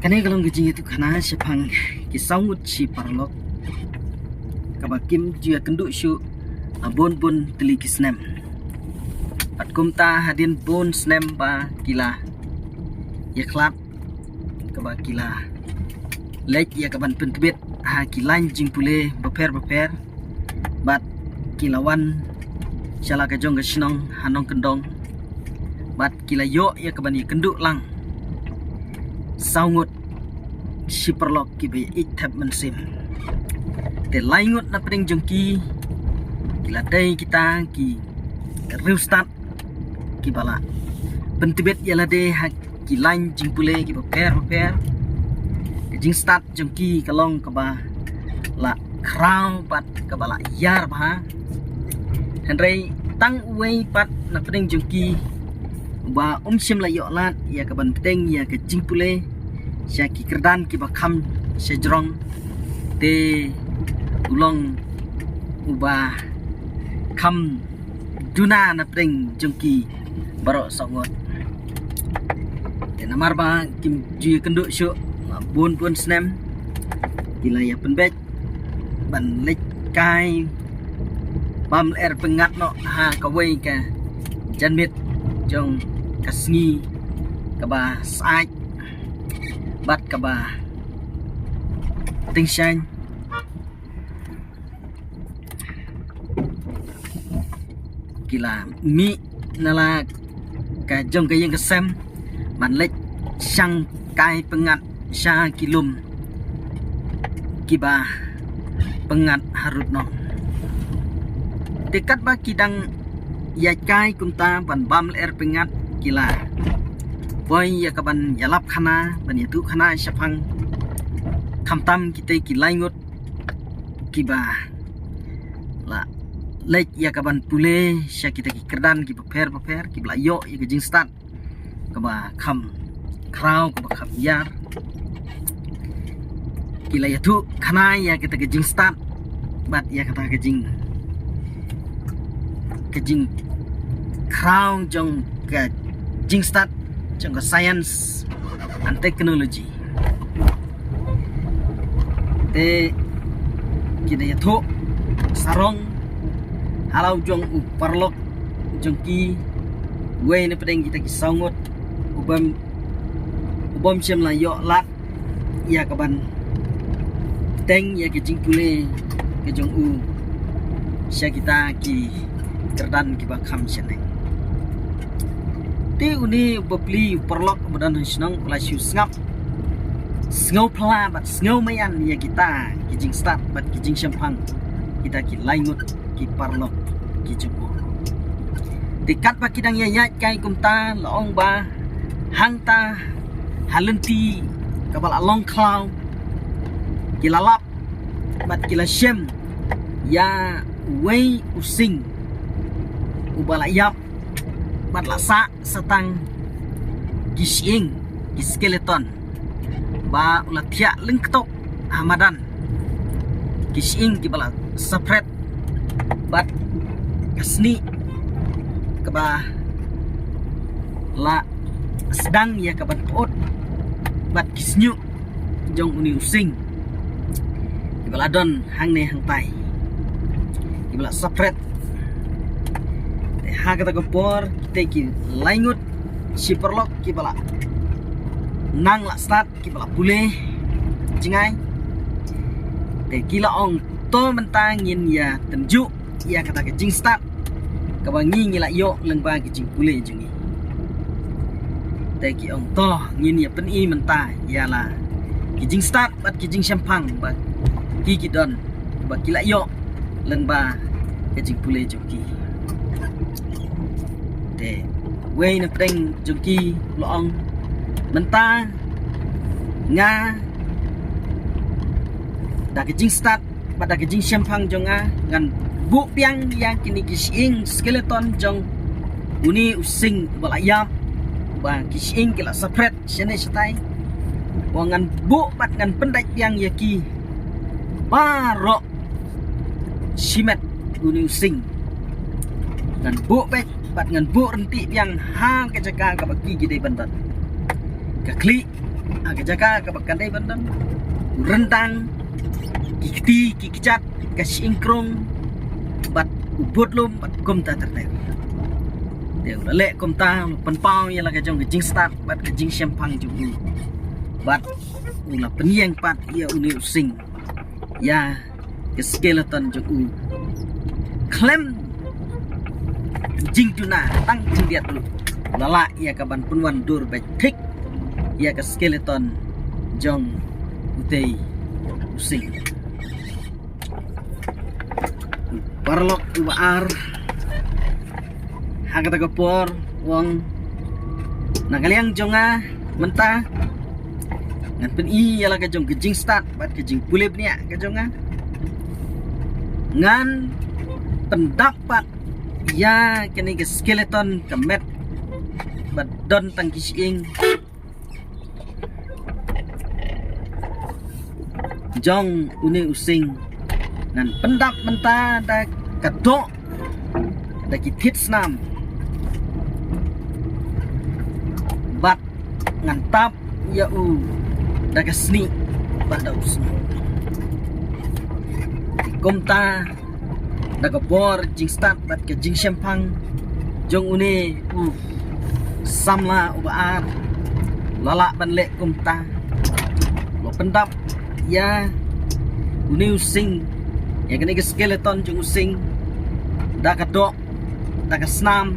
Kani kalau gejing itu kana sepang kisangut si parlok kabakim jia kenduk syu abon bon teli kisnem pat kumta hadin bon snem ba kila ya klap kabakila lek ya kaban pentebet ha kilan jing pule beper bat kilawan shala ka jong ga sinong hanong kendong bat kila yo ya kaban ya kenduk lang saungut si perlok ki be itab mensim te laingut na pring jengki kila dai kita ki reustat ki bala pentibet yala de ha ki lain jing pule ki beper jing start jengki kalong ka ba la kraw pat ka bala yar ba henrei tang uwei pat na pring jengki ba sim la yo lat ya ka ban teng ya ke jing pule sya ki kerdan ki ba kham sejrong te ulong uba kham duna na preng jengki baro songot te namar ba kim ji kenduk syu bon snem kila ya penbet ban lek kai bam pengat no ha ka wei ka janmit jong kasngi kaba sai bat kaba tingshang kila mi nala ka jong ka yang kesem ban lek sang kai pengat sha kilum kiba pengat harut no dekat ba kidang ya kai kumta ban bam pengat kila boy ya kaban yalap khana ban yatu khana syapang kamtam kita ki laingut kiba la lek ya kaban pule sya kita ki kerdan ki beper ki bla yo ya jing start kaba kham kraw kaba kham yar kila yatu khana ya kita ki jing start bat ya kata ke jing kraw jong ke jing start jong ke science and technology te kita yatu sarong halau jong parlok jong ki we ne pedeng kita ki sangot ubam sem la yo lat ya kaban teng ya ki jing pule ke jong sya kita ki cerdan ki ba kham seneng ti uni bepli perlok badan senang la syu ngap ngau pla bat ngau mayan ya kita kijing start bat kijing sempang kita ki laingut ki parlok ki jumbo dekat ba kidang ya kai kumta laong ba hangta halenti kabal along cloud kilalap bat kila shem ya wei using ubala yap bat lasa setang gising skeleton ba ulatia lengktok hamadan gising kibala separate bat kasni keba la sedang ya kaban pot bat kisnyu jong uni using kibala don hang ne hang tai kibala separate ha kata gopor teki laingut si perlok kibala nang la start kibala pule jingai te kila ong to mentangin ya tenju ya kata ke jing start kabangi ngila yo lengba ke jing pule jingi te ki ong to ngin ya pen i menta ya la ki jing start bat ki jing sempang ba ki don ba kila yo lengba ke jing pule jingi te we na preng jengki loong menta nga da ke jing start pada ke jing sempang jonga ngan bu piang yang kini kising skeleton jong uni using balayap ba kising kila separate sene setai wangan bu bat ngan pendai piang yaki baro simet uni using ngan bu bet bat ngan bu renti piang hang ke jaka ka bagi gide bantat ka kli aga jaka ka bakandai bandan rentang kikti kikicat kasingkrong bat ubut lum bat kom ta terteu deu lek kom ta penpau ya la ka jong jing start bat ka jing sempang ju bat ula peniang pat ya uni using ya ke skeleton ju klem jing tuna tang jing dia dulu lala ya ka ban punwan dur baik tik ya ke skeleton jong utei using parlok uar hagata kapor wong nagaliang jonga mentah ngan pen i yala ka jong gejing start bat gejing pulip nia ka jonga ngan pendapat ya kini ke skeleton kemet bat don tangkising jong uni using nan pendap mentah da kadok da kitit snam bat ngantap ya da kasni bat da usni komta da kapor jing start bat ke jing sempang jong uni samla ubaar lala ban lek komta lo pendap ya uni using ya kini ke skeleton jung using da kadok da kasnam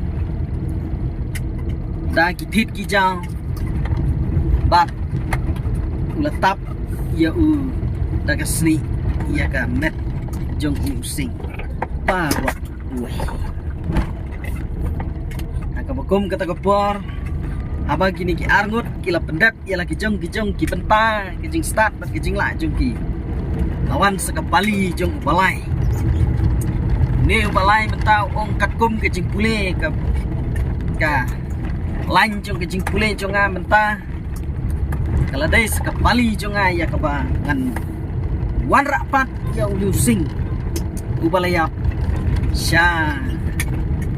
da kitit kijang bat ulatap ya da kasni ya ka met jong using parok uwe akabakum kata kapor aba gini ki arngut kila pendap ya lagi jong ki penta kijing start bat kijing la jong ki lawan sekepali jong balai ni balai mentau ong katkum kijing pule ka lain jong kijing pule jonga mentah kalau dai sekepali jonga ya kaba ngan wan rapat ya using ubalayap sya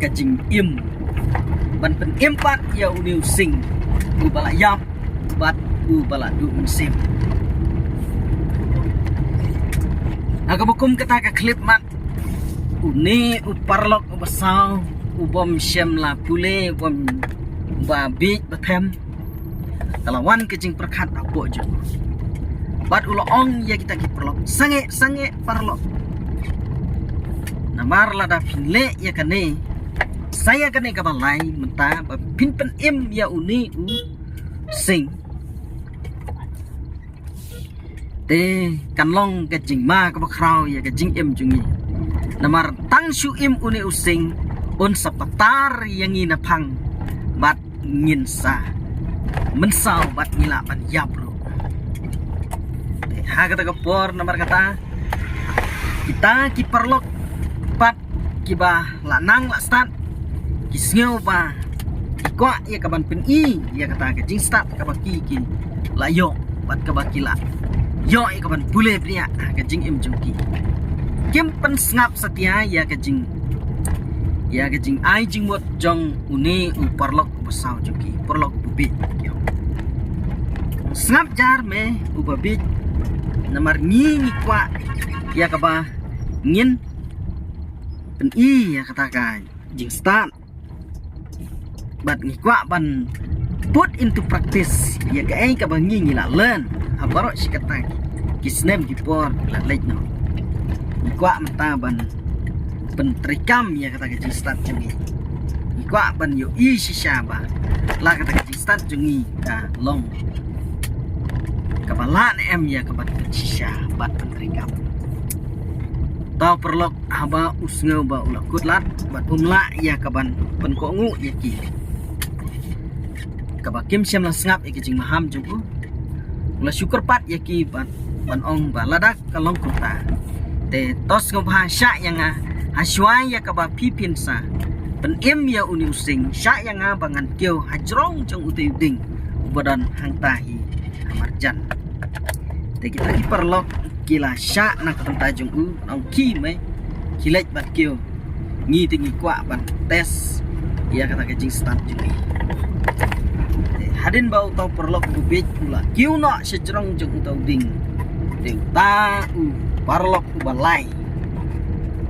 kijing im ban pen empat ya using ubalayap bat ubaladu musim aga bukum kata ka klip mat uni uparlok ubasau ubom syem la pule ubom babik bathem talawan kejing perkhat apo je bat ulo ong ya kita ki perlok sange parlok namar lada finle ya kane saya kane ka balai menta pin pen im ya uni sing te kanlong ke jing ma ka bakrau ya ke jing im jungi namar tang shu im uni using on sapatar yang ina phang bat ngin sa mensau bat ngila pan yapro ha kata kapor namar kata kita ki perlok pat kiba lanang la start kisngeu ba ikwa ya kaban pen i ya kata ke jing start ka baki ki layo bat ka bakila yo ikaban bule pria ke jing im jungki kim pen ngap setia ya ke jing ai jing mot jong uni uparlok besau jungki perlok bubi yo ngap jar me ubabi namar ni kwa ya kaba ngin pen i ya katakan jing start bat ngikwa ban put into practice ya ke ai kaba ngi la learn abarok si kata kisnem kipor la lek no ikwa mata ban pentrikam ya kata ke start jungi ikwa ban yo i sisaba la kata ke start jungi ka long kabalan em ya kabat sisa bat pentrikam tau perlok aba usngeu ba ulah kutlat bat umla ya kaban penkongu ya ki kabakim siam la ngap ya kijing maham jungku ulah syukur pat ya ki ban ong baladak kalong kota te tos ngobha sya yang haswai ya kaba pipin sa pen em ya uni using sya yang bangan keu hajrong jong uti ding ubadan hang tahi amarjan te kita ki perlok kila sya na kata jong ong ki me kilek bat keu ngi tingi kwa ban tes ya kata ke jing start jing hadin bau tau perlok bubit pula kiu nak sejerong jeng tau ding deu ta parlok balai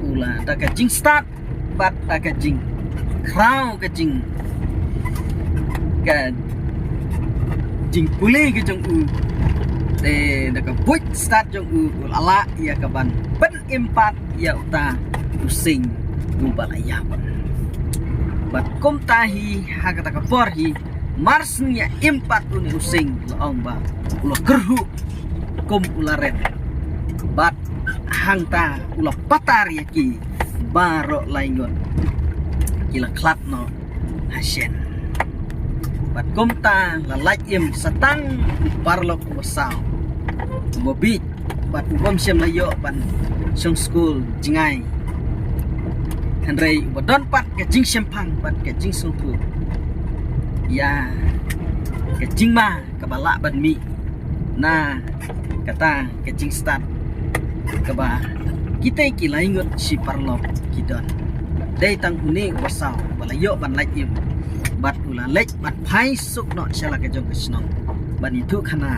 ula da ka jing start bat da ka jing krau ka jing pulih ke jong de da ka buit start jong ala ya ka ban pen empat ya uta using balaya bat kom tahi ha kata ka porhi marsnya empat uni using laong ba ulah gerhu kom ularen bat hangta ulah patar yaki baro laingon kila klatno hasyen bat komta lalai im satang parlok wasau mobit bat ubom syam layo ban song school jingai henrei ubadon pat ke jing sempang bat ke jing sungku ya ke jing ma kabala ban mi na kata ke jing start kaba kita ki laingot si parlok kidon dai tang uni wasau balayo ban lai im bat ula lek bat pai suk no shala ke jong kesnong ban itu kana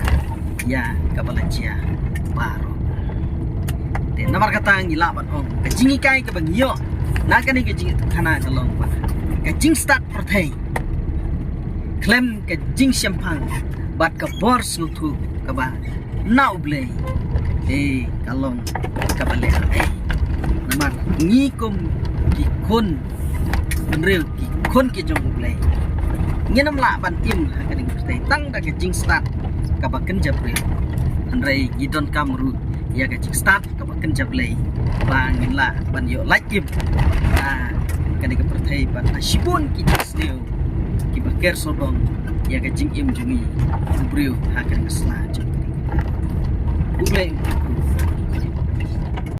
ya kabala chia baro de namar kata ngila ban ong ke jingi kai ke bangyo na kani ke jing kana kalong ba ke jing start perthai klem ke jing sempang bat ke bor slutu kaba nau blei kalong kabale namar ngikum ki kon benril ki kon ke jong blei ngenam la ban im hakaning pertai tang da ke jing start kabaken jabril andrei gidon kamru ya ke jing start kabaken jablei bangin la ban yo like im kani ke pertai ban sibun ki sneu ki baker sodong ya ke jing im jungi bril hakaning sla jong blei